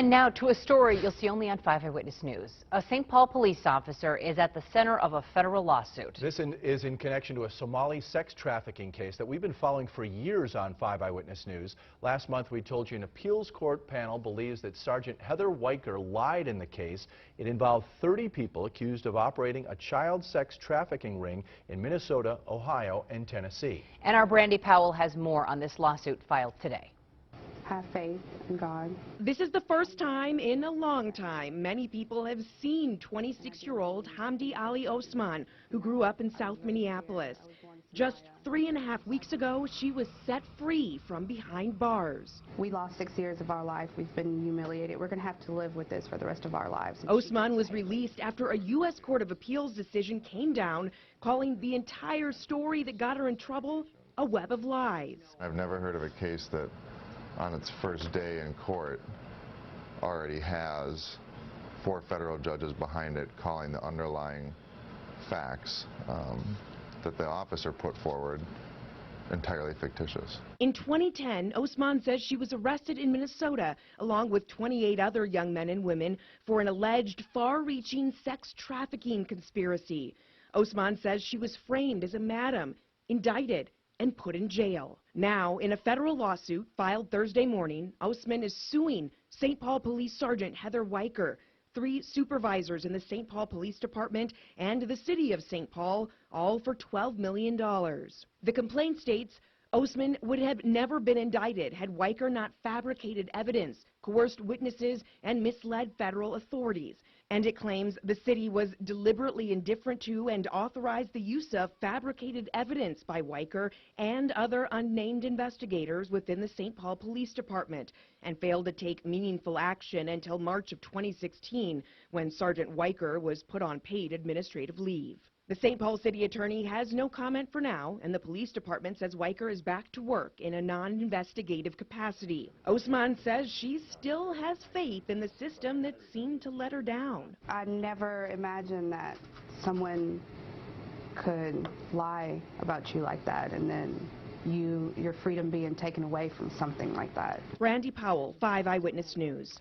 Now to a story you'll see only on 5 Eyewitness News. A St. Paul police officer is at the center of a federal lawsuit. This is in connection to a Somali sex trafficking case that we've been following for years on 5 Eyewitness News. Last month we told you an appeals court panel believes that Sergeant Heather Weicker lied in the case. It involved 30 people accused of operating a child sex trafficking ring in Minnesota, Ohio, and Tennessee. And our Brandy Powell has more on this lawsuit filed today. Have faith in God. This is the first time in a long time many people have seen 26-year-old Hamdi Ali Osman, who grew up in South Minneapolis. Just 3.5 weeks ago, she was set free from behind bars. We lost 6 years of our life. We've been humiliated. We're going to have to live with this for the rest of our lives. Osman was released after a U.S. Court of Appeals decision came down, calling the entire story that got her in trouble a web of lies. I've never heard of a case that on its first day in court already has 4 federal judges behind it calling the underlying facts that the officer put forward entirely fictitious. In 2010, Osman says she was arrested in Minnesota along with 28 other young men and women for an alleged far-reaching sex trafficking conspiracy. Osman says she was framed as a madam, indicted, and put in jail. Now, in a federal lawsuit filed Thursday morning, Osman is suing St. Paul Police Sergeant Heather Weicker, 3 supervisors in the St. Paul Police Department, and the city of St. Paul, all for $12 million. The complaint states Osman would have never been indicted had Weicker not fabricated evidence, coerced witnesses, and misled federal authorities. And it claims the city was deliberately indifferent to and authorized the use of fabricated evidence by Weicker and other unnamed investigators within the St. Paul Police Department, and failed to take meaningful action until March of 2016, when Sergeant Weicker was put on paid administrative leave. The St. Paul City Attorney has no comment for now, and the police department says Weicker is back to work in a non-investigative capacity. Osman says she still has faith in the system that seemed to let her down. I never imagined that someone could lie about you like that, and then your freedom being taken away from something like that. Brandy Powell, 5 Eyewitness News.